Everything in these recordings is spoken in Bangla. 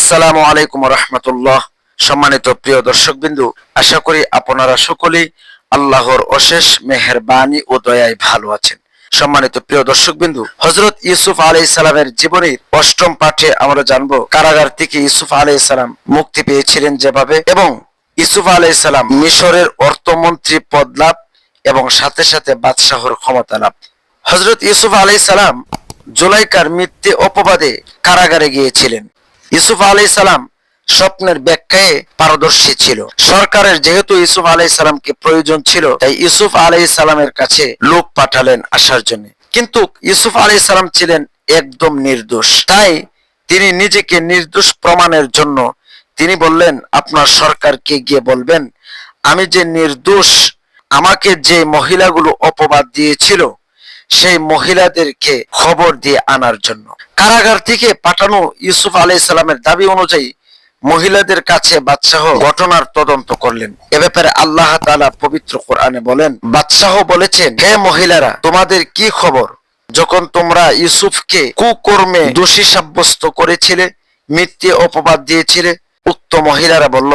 আসসালামু আলাইকুম রহমতুল্লাহ। সম্মানিত প্রিয় দর্শকবিন্দু, আশা করি আপনারা সকলেই আল্লাহর অশেষ মেহেরবানি ও দয়ায় ভালো আছেন। সম্মানিত প্রিয় দর্শকবিন্দু, হযরত ইউসুফ আলাইহিস সালামের জীবনের অষ্টম পাঠে আমরা জানবো কারাগার থেকে ইউসুফ আলাইহিস সালাম মুক্তি পেয়েছিলেন যেভাবে, এবং ইউসুফ আলাইহিস সালাম মিশরের অর্থমন্ত্রী পদ লাভ এবং সাথে সাথে বাদশাহর ক্ষমতা লাভ। হযরত ইউসুফ আলাইহিস সালাম জুলাইকার মিথ্যে অপবাদে কারাগারে গিয়েছিলেন। ইউসুফ আলাইহিস সালাম স্বপ্নের ব্যাখ্যায় পারদর্শী ছিল। সরকারের যেহেতু ইউসুফ আলাইহিস সালামকে প্রয়োজন ছিল, তাই ইউসুফ আলাইহিস সালামের কাছে লোক পাঠালেন আসার জন্য। কিন্তু ইউসুফ আলাইহিস সালাম ছিলেন একদম নির্দোষ। তাই তিনি নিজেকে নির্দোষ প্রমাণের জন্য তিনি বললেন, আপনার সরকারকে গিয়ে বলবেন আমি যে নির্দোষ, আমাকে যে মহিলাগুলো অপবাদ দিয়েছিল সেই মহিলাদেরকে খবর দিয়ে আনার জন্য। কারাগার থেকে পাঠানো ইউসুফ আলাইহিস সালামের দাবি অনুযায়ী মহিলাদের কাছে বাদশাহ ঘটনার তদন্ত করলেন। এ ব্যাপারে আল্লাহ তাআলা পবিত্র কোরআনে বলেন, বাদশাহ বলেছেন, হে মহিলারা, তোমাদের কি খবর? যখন তোমরা ইউসুফকে কুকর্মে দোষী সাব্যস্ত করেছিলে, মিথ্যে অপবাদ দিয়েছিলে। উক্ত মহিলারা বলল,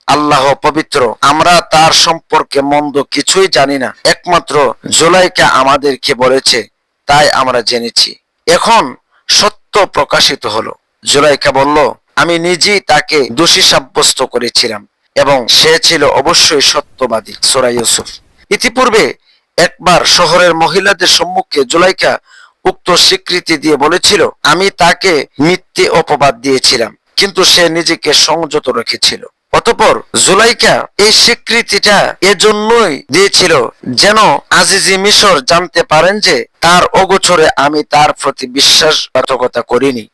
আল্লাহ পবিত্র, আমরা তার সম্পর্কে মন্দ কিছুই জানি না, একমাত্র জুলাইকা আমাদেরকে বলেছে, তাই আমরা জেনেছি। এখন সত্য প্রকাশিত হলো। জুলাইকা বলল, আমি নিজেই তাকে দোষী সাব্যস্ত করেছিলাম এবং সে ছিল অবশ্যই সত্যবাদী। সূরা ইউসুফ। ইতিপূর্বে একবার শহরের মহিলাদের সম্মুখে জুলাইকা উক্ত স্বীকৃতি দিয়ে বলেছিল, আমি তাকে মিথ্যে অপবাদ দিয়েছিলাম, কিন্তু সে নিজেকে সংযত রেখেছিল। অতঃপর জুলাইকা এই স্বীকৃতিটা এজন্যই দিয়েছিল যেন আজিজি মিশর জানতে পারেন যে তার অগোচরে আমি তার প্রতি বিশ্বাসঘাতকতা করিনি।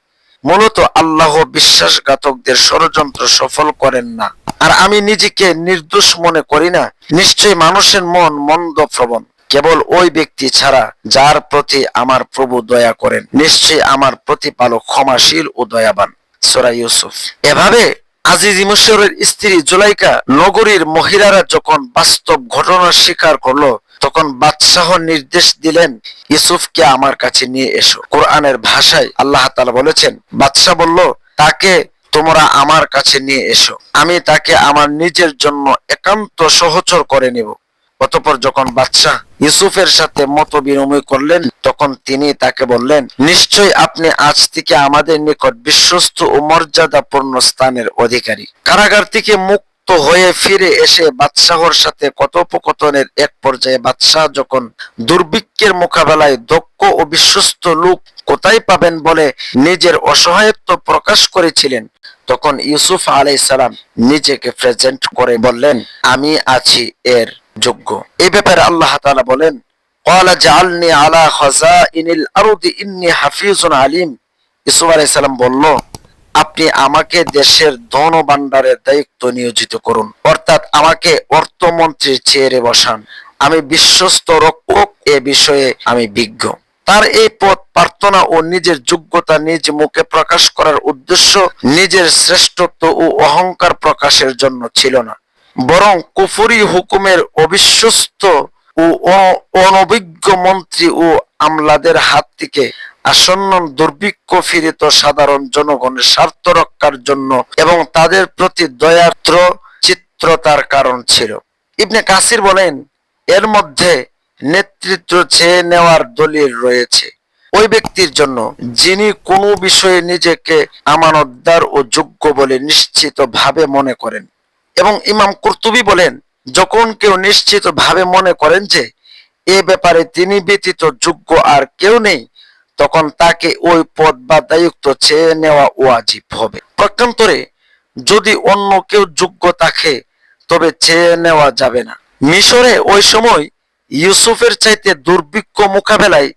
মূলত আল্লাহ বিশ্বাসঘাতকদের ষড়যন্ত্র সফল করেন না, আর আমি নিজেকে নির্দোষ মনে করি না। নিশ্চয়ই মানুষের মন মন্দ প্রবণ, কেবল ওই ব্যক্তি ছাড়া যার প্রতি আমার প্রভু দয়া করেন। নিশ্চয়ই আমার প্রতিপালক ক্ষমাশীল ও দয়াবান। সূরা ইউসুফ। এভাবে আজিজি মিশরের স্ত্রী জুলাইকা নগরীর মহিলারা যখন বাস্তব ঘটনা স্বীকার করলো, তখন বাদশাহ নির্দেশ দিলেন, ইউসুফকে আমার কাছে নিয়ে এসো। কোরআনের ভাষায় আল্লাহ তাআলা বলেছেন, বাদশাহ বলল, তাকে তোমরা আমার কাছে নিয়ে এসো, আমি তাকে আমার নিজের জন্য একান্ত সহচর করে নেব। অতঃপর যখন বাদশাহ ইউসুফের সাথে মত বিনিময় করলেন, তখন তিনি তাকে বললেন, নিশ্চয়ই আপনি আজ থেকে আমাদের নিকট বিশ্বস্ত ও মর্যাদাপূর্ণ স্থানের অধিকারী। কারাগার থেকে মুক্ত হয়ে ফিরে এসে বাদশাহর সাথে কথোপকথনের এক পর্যায়ে বাদশাহ যখন দুর্ভিক্ষের মোকাবেলায় দক্ষ ও বিশ্বস্ত লোক কোথায় পাবেন বলে নিজের অসহায়ত্ব প্রকাশ করেছিলেন, তখন ইউসুফ আলাইহিস সালাম নিজেকে প্রেজেন্ট করে বললেন, আমি আছি এর যোগ্য। এই ব্যাপারে আল্লাহ তাআলা বলেন, ক্বালা জাআলনি আলা খাযাইনিল আরদি ইন্নী হাফিজুন আলিম। ইউসুফ আলাইহিস সালাম বলল, আপনি আমাকে দেশের ধন ও ভান্ডারের দায়িত্ব নিয়োজিত করুন, অর্থাৎ আমাকে অর্থমন্ত্রীর চেয়ারে বসান। আমি বিশ্বস্ত রক্ষক, এ বিষয়ে আমি বিজ্ঞ। তার এই পদ প্রার্থনা ও নিজের যোগ্যতা নিজ মুখে প্রকাশ করার উদ্দেশ্য নিজের শ্রেষ্ঠত্ব ও অহংকার প্রকাশের জন্য ছিল না, বরং কুফরি হুকুমের অবিশ্বস্ত ও অনভিজ্ঞ মন্ত্রী ও আমলাদের হাত থেকে আসন্ন দুর্ভিক্ষ ফিরিত সাধারণ জনগণের স্বার্থ রক্ষার জন্য এবং তাদের প্রতি দয়ার্দ্র চিত্রতার কারণ ছিল। ইবনে কাসির বলেন, এর মধ্যে নেতৃত্ব চেয়ে নেওয়ার দলিল রয়েছে ওই ব্যক্তির জন্য যিনি কোনো বিষয়ে নিজেকে আমানতদার ও যোগ্য বলে নিশ্চিত ভাবে মনে করেন। এবং ইমাম কুরতুবী বলেন, যখন কেউ নিশ্চিত ভাবে মনে করেন যে এ ব্যাপারে তিনি ব্যতীত যোগ্য আর কেউ নেই, তখন তাকে ওই পদ বা দায়িত্ব চেয়ে নেওয়া ওয়াজিব হবে। পক্ষান্তরে যদি অন্য কেউ যোগ্য থাকে, তবে চেয়ে নেওয়া যাবে না। মিশরে ওই সময় ইউসুফের চাইতে দুর্ভিক্ষ মোকাবেলায়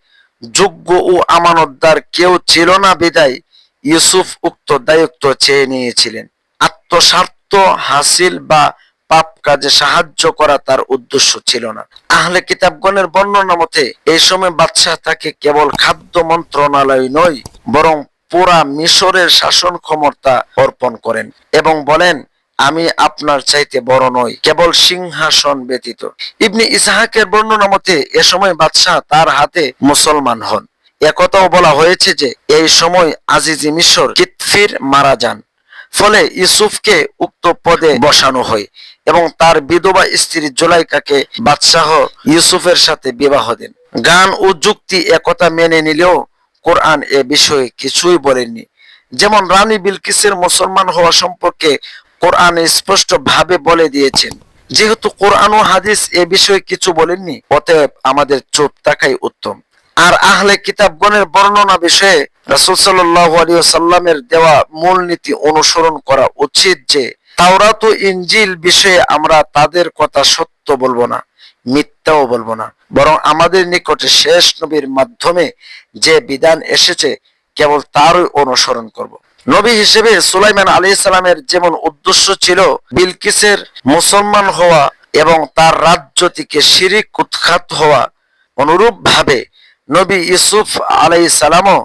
যোগ্য ও আমানতদার কেউ ছিল না বিধায় ইউসুফ উক্ত দায়িত্ব চেয়ে নিয়েছিলেন। আত্মস্বার্থ হাসিল বা পাপ কাজে সাহায্য করা তার উদ্দেশ্য ছিল না। আহলে কিতাবগণের বর্ণনা মতে এই সময় বাদশাহ তাকে কেবল খাদ্য মন্ত্রণালয় নয়, বরং পুরা মিশরের শাসন ক্ষমতা অর্পণ করেন এবং বলেন, আমি আপনার চাইতে বড় নই, কেবল সিংহাসন ব্যতীত। ইবনে ইসহাকের বর্ণনা মতে এ সময় বাদশাহ তার হাতে মুসলমান হন। একথাও বলা হয়েছে যে এই সময় আজিজি মিশর কিতফির মারা যান। ফলে ইউসুফকে উক্ত পদে বসানো হয় এবং তার বিধবা স্ত্রী জুলাইকাকে বাদশাহ ইউসুফের সাথে বিবাহ দেন। গান ও যুক্তি একথা মেনে নিলেও কোরআন এ বিষয়ে কিছুই বলেননি। যেমন রানী বিলকিসের মুসলমান হওয়া সম্পর্কে কোরআন স্পষ্ট ভাবে বলে দিয়েছেন। যেহেতু কোরআন ও হাদিস এ বিষয়ে কিছু বলেননি, অতএব আমাদের চুপ থাকাই উত্তম। আর আহলে কিতাবগণের বর্ণনা বিষয়ে রাসূল সাল্লাল্লাহু আলাইহি ওয়াসাল্লামের দেওয়া মূলনীতি অনুসরণ করা উচিত যে তাওরাত ও ইনজিল বিষয়ে আমরা তাদের কথা সত্য বলবো না, মিথ্যাও বলবো না, বরং আমাদের নিকটে শেষ নবীর মাধ্যমে যে বিধান এসেছে কেবল তারই অনুসরণ করব। নবী হিসেবে সুলাইমান আলাইহিস সালামের যেমন উদ্দেশ্য ছিল বিলকিসের মুসলমান হওয়া এবং তার রাজ্য থেকে শিরিক উৎখাত হওয়া, অনুরূপ ভাবে নবী ইউসুফ আলাইহিস সালামও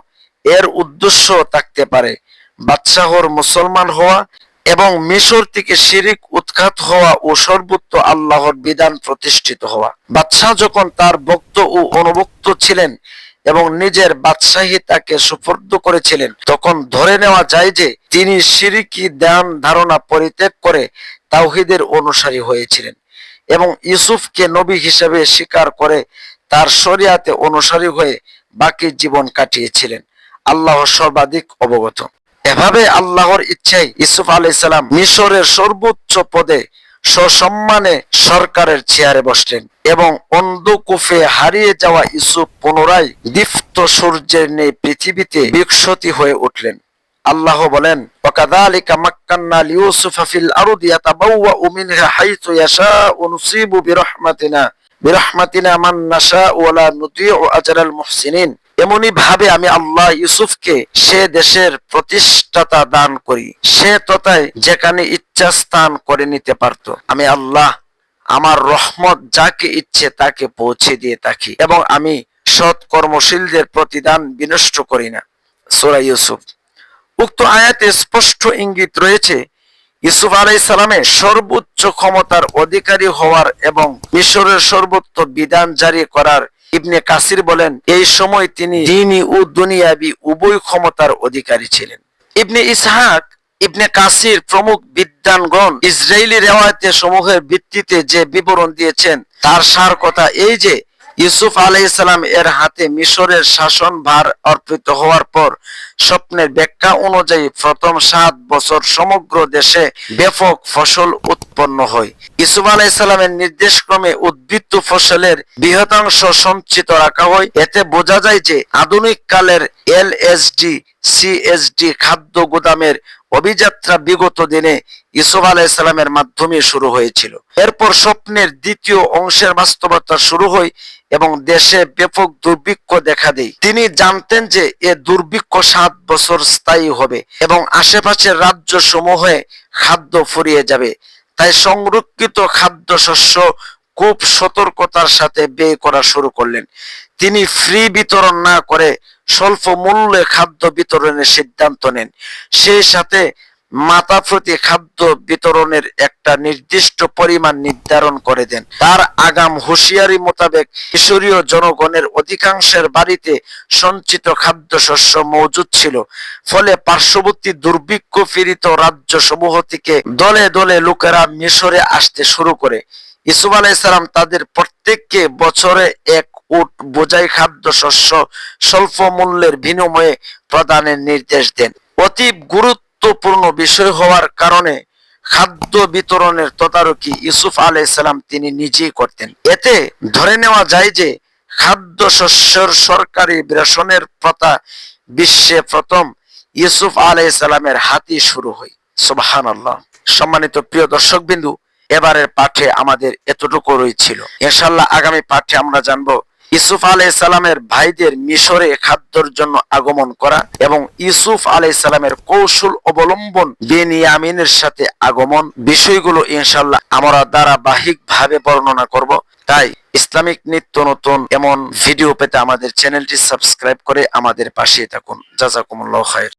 এর উদ্দেশ্য থাকতে পারে বাদশাহর মুসলমান হওয়া এবং মিশর থেকে শিরিক উৎখাত হওয়া ও সর্বোচ্চ আল্লাহর বিধান প্রতিষ্ঠিত হওয়া। বাদশাহ যখন তার ভক্ত ও অনুভক্ত ছিলেন এবং নিজের বাদশাহী তাকে সুপর্দ করেছিলেন, তখন ধরে নেওয়া যায় যে তিনি শিরকি ধ্যান ধারণা পরিত্যাগ করে তাওহীদের অনুসারী হয়েছিলেন এবং ইউসুফকে নবী হিসেবে স্বীকার করে তার শরিয়াতে অনুসারী হয়ে বাকি জীবন কাটিয়েছিলেন। আল্লাহ সর্বাধিক অবগত। এভাবে আল্লাহর ইচ্ছায় ইউসুফ আলাইহিস সালাম মিশরের সর্বোচ্চ পদে সসম্মানে সরকারের চেয়ারে বসলেন এবং অন্ধকূপে হারিয়ে যাওয়া ইউসুফ পুনরায় দীপ্ত সূর্যের ন্যায় পৃথিবীতে বিকশিত হয়ে উঠলেন। আল্লাহ বলেন, ওয়াকাযালিকা মাক্কান্না লিইউসুফা ফিল আরদি ইয়াতাবাওয়াউ মিনহা হাইতু ইয়াশাউ নুসিবু বিরহমাতিনা মান নাশাউ ওয়া লা নুদিউ আজরাল মুহসিনিন। এমনি ভাবে আমি আল্লাহ ইউসুফকে সে দেশের প্রতিষ্ঠাতা দান করি, সে তথায় যেখানে ইচ্ছা স্থান করে নিতে পারত। আমি আল্লাহ আমার রহমত যাকে ইচ্ছে তাকে পৌঁছে দিয়ে থাকি এবং আমি সৎ কর্মশীলদের প্রতিদান বিনষ্ট করি না। সূরা ইউসুফ। উক্ত আয়াতে স্পষ্ট ইঙ্গিত রয়েছে ইউসুফ আলাইহিস সালামের সর্বোচ্চ ক্ষমতার অধিকারী হওয়ার এবং মিশরের সর্বোচ্চ বিধান জারি করার। ইবনে কাসির বলেন, এই সময় তিনি দ্বীনি ও দুনিয়াবি উভয় ক্ষমতার অধিকারী ছিলেন। ইবনে ইসহাক, ইবনে কাসির প্রমুখ বিদ্বানগণ ইসরায়েলি রেওয়ায়েত সমূহের ভিত্তিতে যে বিবরণ দিয়েছেন তার সার কথা এই যে ইউসুফ আলাইহিস সালাম এর হাতে মিশরের শাসন ভার অর্পিত হওয়ার পর স্বপ্নের ব্যাখ্যা অনুযায়ী প্রথম 7 বছর সমগ্র দেশে ব্যাপক ফসল উৎপন্ন হয়। ইউসুফ আলাইহিস সালামের নির্দেশক্রমে উদ্বৃত্ত ফসলের বৃহদাংশ সঞ্চিত রাখা হয়। এতে বোঝা যায় যে আধুনিক কালের এলএসডি সিএসডি খাদ্য গুদামের অভিযাত্রা বিগত দিনে ইউসুফ আলাইহিস সালামের মাধ্যমে শুরু হয়েছিল। এরপর স্বপ্নের দ্বিতীয় অংশের বাস্তবতা শুরু হয় এবং দেশে ব্যাপক দুর্ভিক্ষ দেখা দেয়। তিনি জানতেন যে এ দুর্ভিক্ষ 7 বছর স্থায়ী হবে এবং আশেপাশের রাজ্য সমূহে খাদ্য ফুরিয়ে যাবে। তাই সংরক্ষিত খাদ্যশস্য খুব সতর্কতার সাথে ব্যয় করা শুরু করলেন। তিনি ফ্রি বিতরণ না করে স্বল্প মূল্যে খাদ্য বিতরণের সিদ্ধান্ত নেন। সেই সাথে মাথা প্রতি খাদ্য বিতরণের একটা নির্দিষ্ট পরিমাণ নির্ধারণ করে দেন। তার আগাম হুঁশিয়ারি মোতাবেক মিশরীয় জনগণের অধিকাংশের বাড়িতে সঞ্চিত খাদ্যশস্য মজুদ ছিল। ফলে পার্শ্ববর্তী দুর্ভিক্ষ পীড়িত রাজ্য সমূহ থেকে দলে দলে লোকেরা মিশরে আসতে শুরু করে। ইউসুফ আলাইহিস সালাম তাদের প্রত্যেককে বছরে 1 উট বোঝাই খাদ্যশস্য স্বল্প মূল্যের বিনিময়ে প্রদানের নির্দেশ দেন। অতি গুরুত্বপূর্ণ বিষয় হওয়ার কারণে খাদ্য বিতরণের তদারকি ইউসুফ আলাইহিস সালাম তিনি নিজেই করতেন। এতে ধরে নেওয়া যায় যে খাদ্যশস্যের সরকারি রেশনের প্রথা বিশ্বে প্রথম ইউসুফ আলাইহিস সালামের হাতেই শুরু হয়। সুবহানাল্লাহ। সম্মানিত প্রিয় দর্শকবিন্দু, এবারের পাঠে আমাদের এতটুকু রয়েছিল। ইনশাআল্লাহ আগামী পাঠে আমরা জানবো ইউসুফ আলাইহিস সালামের ভাইদের মিশরে খাদ্যের জন্য আগমন করা এবং ইউসুফ আলাইহিস সালামের কৌশল অবলম্বন বেনিয়ামিনের সাথে আগমন। বিষয়গুলো ইনশাআল্লাহ আমরা ধারাবাহিক ভাবে বর্ণনা করব। তাই ইসলামিক নিত্য নতুন এমন ভিডিও পেতে আমাদের চ্যানেলটি সাবস্ক্রাইব করে আমাদের পাশে থাকুন। জাযাকুমুল্লাহু খায়র।